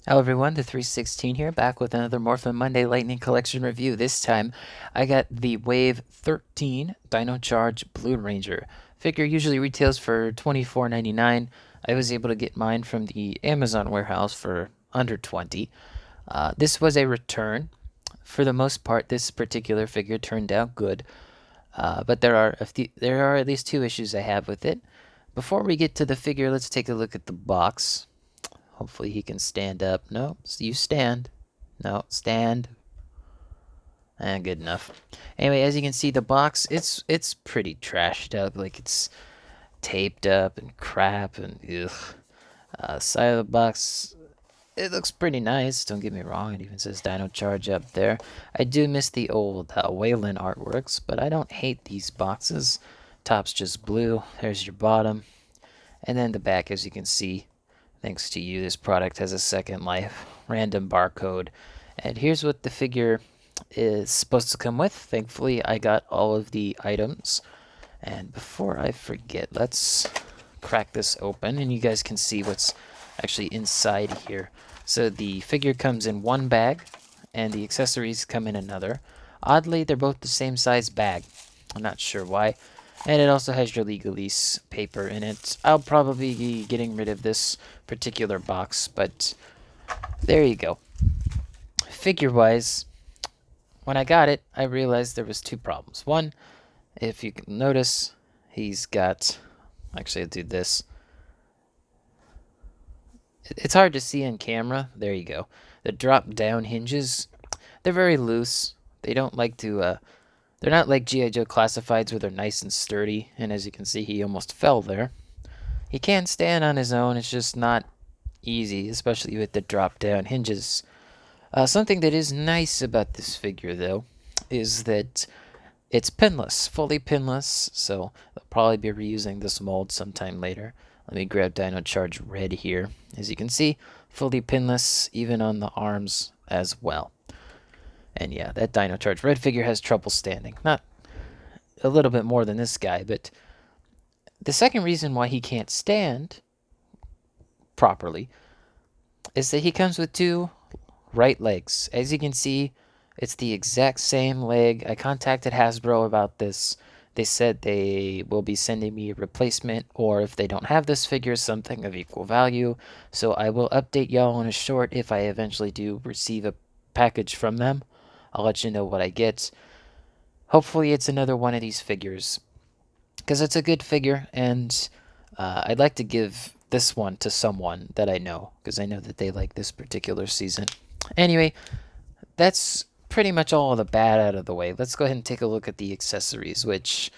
Hello everyone, the 316 here, back with another Morphin Monday Lightning Collection review. This time, I got the Wave 13 Dino Charge Blue Ranger. Figure usually retails for $24.99. I was able to get mine from the Amazon warehouse for under 20. This was a return. For the most part, this particular figure turned out good, but there are at least two issues I have with it. Before we get to the figure, let's take a look at the box. Hopefully he can stand up. No, you stand. No, stand. And good enough. Anyway, as you can see, the box it's pretty trashed up. Like it's taped up and crap and ugh. Side of the box, it looks pretty nice. Don't get me wrong. It even says Dino Charge up there. I do miss the old Wayland artworks, but I don't hate these boxes. Top's just blue. There's your bottom, and then the back, as you can see. Thanks to you, this product has a second life. Random barcode. And here's what the figure is supposed to come with. Thankfully, I got all of the items. And before I forget, let's crack this open and you guys can see what's actually inside here. So the figure comes in one bag and the accessories come in another. Oddly, they're both the same size bag. I'm not sure why. And it also has your legalese paper in it. I'll probably be getting rid of this particular box, but there you go. Figure-wise, when I got it, I realized there was two problems. One, if you can notice, he's got... Actually, I'll do this. It's hard to see in camera. There you go. The drop-down hinges, they're very loose. They don't like to... They're not like G.I. Joe Classifieds where they're nice and sturdy, and as you can see, he almost fell there. He can stand on his own, it's just not easy, especially with the drop-down hinges. Something that is nice about this figure, though, is that it's pinless, fully pinless, so they'll probably be reusing this mold sometime later. Let me grab Dino Charge Red here. As you can see, fully pinless, even on the arms as well. And yeah, that Dino Charge Red figure has trouble standing. Not a little bit more than this guy, but the second reason why he can't stand properly is that he comes with two right legs. As you can see, it's the exact same leg. I contacted Hasbro about this. They said they will be sending me a replacement, or if they don't have this figure, something of equal value. So I will update y'all on a short if I eventually do receive a package from them. I'll let you know what I get. Hopefully it's another one of these figures, because it's a good figure, and I'd like to give this one to someone that I know, because I know that they like this particular season. Anyway, that's pretty much all of the bad out of the way. Let's go ahead and take a look at the accessories, which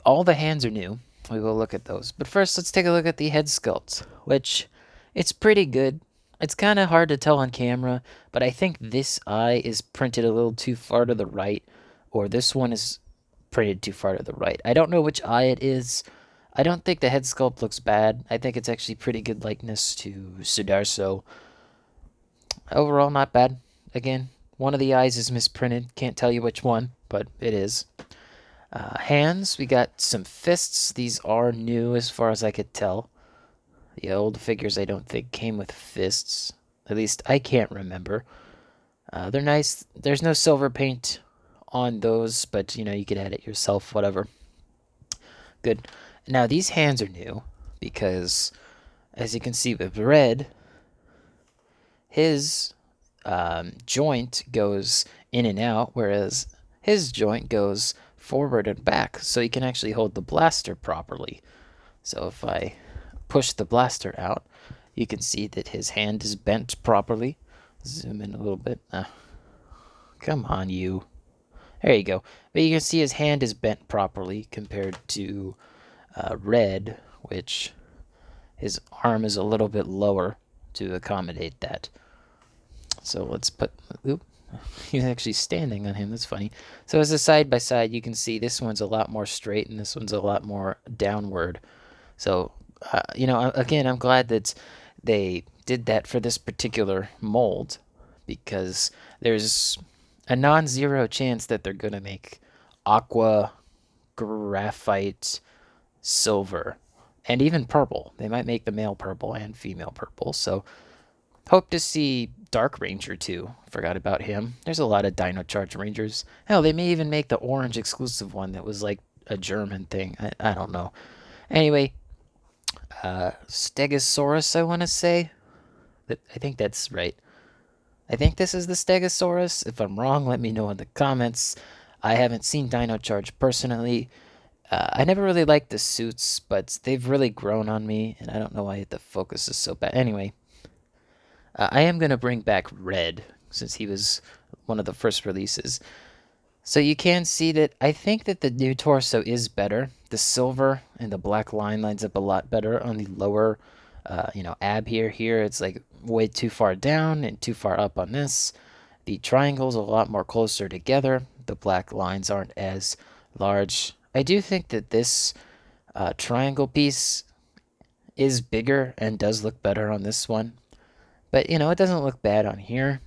all the hands are new. We will look at those. But first, let's take a look at the head sculpt, which it's pretty good. It's kind of hard to tell on camera, but I think this eye is printed a little too far to the right, or this one is printed too far to the right. I don't know which eye it is. I don't think the head sculpt looks bad. I think it's actually pretty good likeness to Sudarso. Overall, not bad. Again, one of the eyes is misprinted. Can't tell you which one, but it is. Hands, we got some fists. These are new as far as I could tell. The old figures I don't think came with fists. At least I can't remember. They're nice. There's no silver paint on those, but you could add it yourself, whatever. Good. Now these hands are new because, as you can see with Red, his joint goes in and out, whereas his joint goes forward and back, so he can actually hold the blaster properly. So if I push the blaster out, you can see that his hand is bent properly. Zoom in a little bit. Come on, you. There you go. But you can see his hand is bent properly compared to Red, which his arm is a little bit lower to accommodate that. So let's put... Oop. He's actually standing on him. That's funny. So as a side by side, you can see this one's a lot more straight and this one's a lot more downward. So, again, I'm glad that they did that for this particular mold, because there's a non-zero chance that they're going to make aqua, graphite, silver, and even purple. They might make the male purple and female purple. So Hope to see Dark Ranger too. Forgot about him. There's a lot of Dino Charge Rangers. Hell, they may even make the orange exclusive one that was like a German thing. I don't know. Anyway, Stegosaurus, I want to say. I think that's right. I think this is the Stegosaurus. If I'm wrong, let me know in the comments. I haven't seen Dino Charge personally. I never really liked the suits, but they've really grown on me, and I don't know why the focus is so bad. Anyway, I am going to bring back Red, since he was one of the first releases. So you can see that I think that the new torso is better. The silver and the black line lines up a lot better on the lower, ab here. Here it's like way too far down and too far up on this. The triangle's a lot more closer together. The black lines aren't as large. I do think that this triangle piece is bigger and does look better on this one. But, it doesn't look bad on here.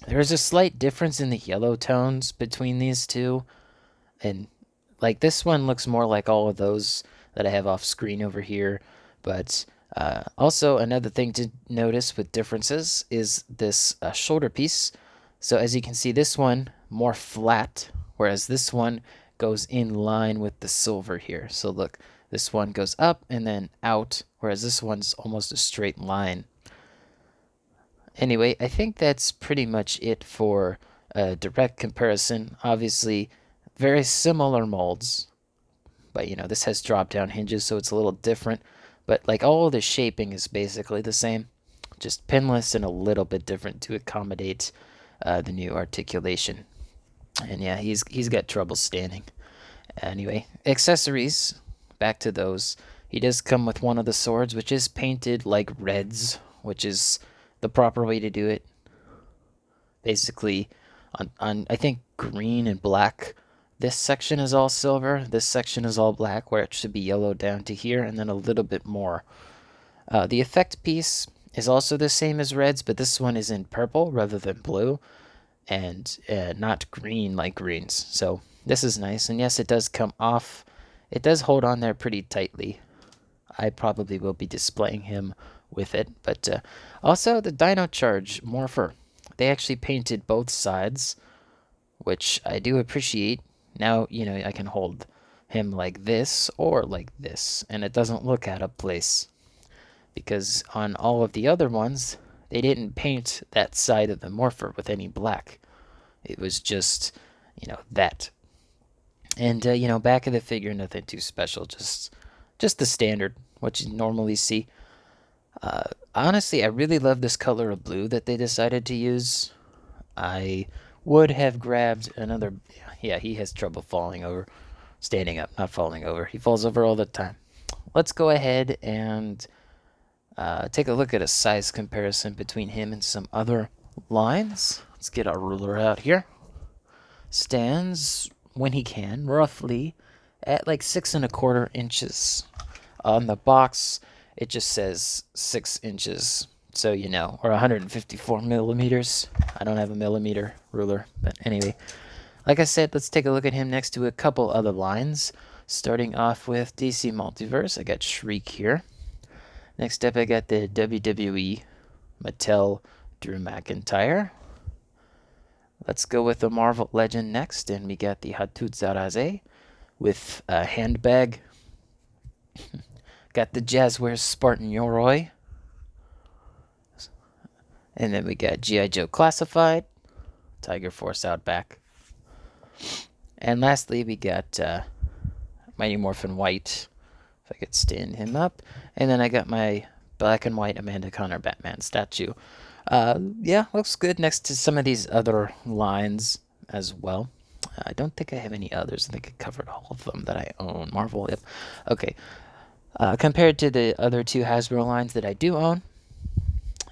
There's a slight difference in the yellow tones between these two. And, like, this one looks more like all of those that I have off screen over here. But also, another thing to notice with differences is this shoulder piece. So, as you can see, this one more flat, whereas this one goes in line with the silver here. So, look, this one goes up and then out, whereas this one's almost a straight line. Anyway, I think that's pretty much it for a direct comparison. Obviously, very similar molds, but this has drop-down hinges, so it's a little different. But like all of the shaping is basically the same, just pinless and a little bit different to accommodate the new articulation. And yeah, he's got trouble standing. Anyway, accessories, back to those. He does come with one of the swords, which is painted like Red's, which is the proper way to do it. Basically, on I think green and black. This section is all silver. This section is all black, where it should be yellow down to here, and then a little bit more. The effect piece is also the same as Red's, but this one is in purple rather than blue, and not green like Green's. So this is nice, and yes, it does come off. It does hold on there pretty tightly. I probably will be displaying him with it, but also the Dino Charge Morpher. They actually painted both sides, which I do appreciate. Now, I can hold him like this or like this, and it doesn't look out of place. Because on all of the other ones, they didn't paint that side of the Morpher with any black. It was just, that. And, back of the figure, nothing too special, just the standard, what you normally see. Honestly, I really love this color of blue that they decided to use. I would have grabbed another. Yeah, he has trouble falling over. Standing up, not falling over. He falls over all the time. Let's go ahead and take a look at a size comparison between him and some other lines. Let's get our ruler out here. Stands, when he can, roughly at like 6¼ inches. On the box, it just says 6 inches, so or 154 millimeters. I don't have a millimeter ruler, but anyway. Like I said, let's take a look at him next to a couple other lines. Starting off with DC Multiverse, I got Shriek here. Next up, I got the WWE Mattel Drew McIntyre. Let's go with the Marvel Legend next, and we got the Hatuzaraze with a handbag. Got the Jazzwares Spartan Yoroi. And then we got G.I. Joe Classified, Tiger Force Outback. And lastly, we got Mighty Morphin White, if I could stand him up. And then I got my black and white Amanda Connor Batman statue. Yeah, looks good next to some of these other lines as well. I don't think I have any others. I think I covered all of them that I own. Marvel, yep. Okay. Compared to the other two Hasbro lines that I do own,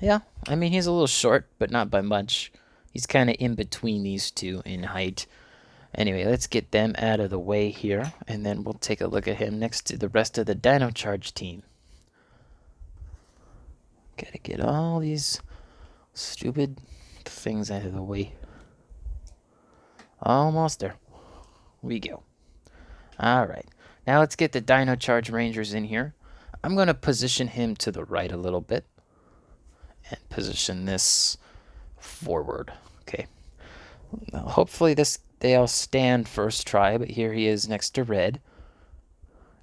yeah, I mean, he's a little short, but not by much. He's kind of in between these two in height. Anyway, let's get them out of the way here, and then we'll take a look at him next to the rest of the Dino Charge team. Gotta get all these stupid things out of the way. Almost there. We go. Alright, now let's get the Dino Charge Rangers in here. I'm going to position him to the right a little bit. and position this forward. Okay. Now, hopefully they all stand first try, but here he is next to red.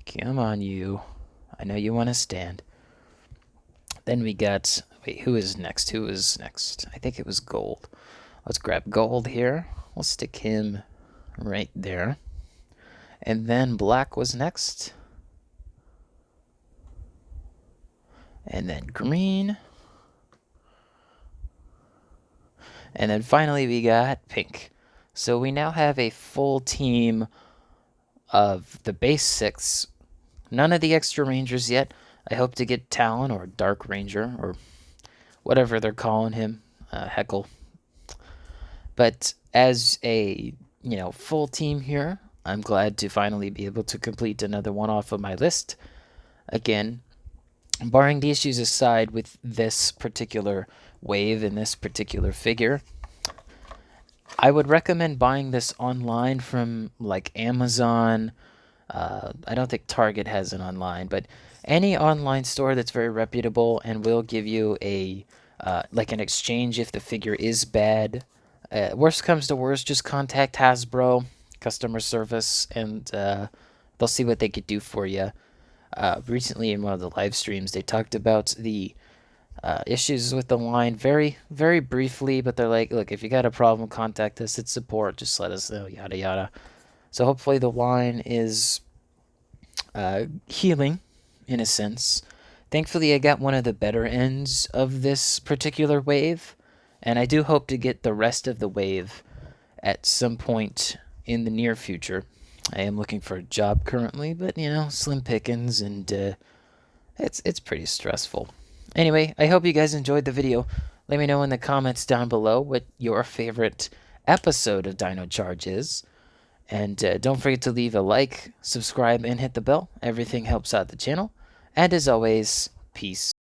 Come on, you. I know you want to stand. Then we got, wait, who is next? Who is next? I think it was gold. Let's grab gold here. We'll stick him right there. And then black was next. And then green. And then finally we got pink. So we now have a full team of the base 6. None of the extra rangers yet. I hope to get Talon or Dark Ranger or whatever they're calling him. Heckle. But as a, full team here, I'm glad to finally be able to complete another one off of my list. Again, barring the issues aside with this particular wave and this particular figure, I would recommend buying this online from like Amazon. I don't think Target has it online, but any online store that's very reputable and will give you a like an exchange if the figure is bad. Worst comes to worst, just contact Hasbro customer service and they'll see what they could do for you. Recently in one of the live streams, they talked about the issues with the line very, very briefly, but they're like, look, if you got a problem, contact us. It's support. Just let us know, yada, yada. So hopefully the line is healing in a sense. Thankfully, I got one of the better ends of this particular wave, and I do hope to get the rest of the wave at some point in the near future. I am looking for a job currently, but slim pickings, and it's pretty stressful. Anyway, I hope you guys enjoyed the video. Let me know in the comments down below what your favorite episode of Dino Charge is. And don't forget to leave a like, subscribe, and hit the bell. Everything helps out the channel. And as always, peace.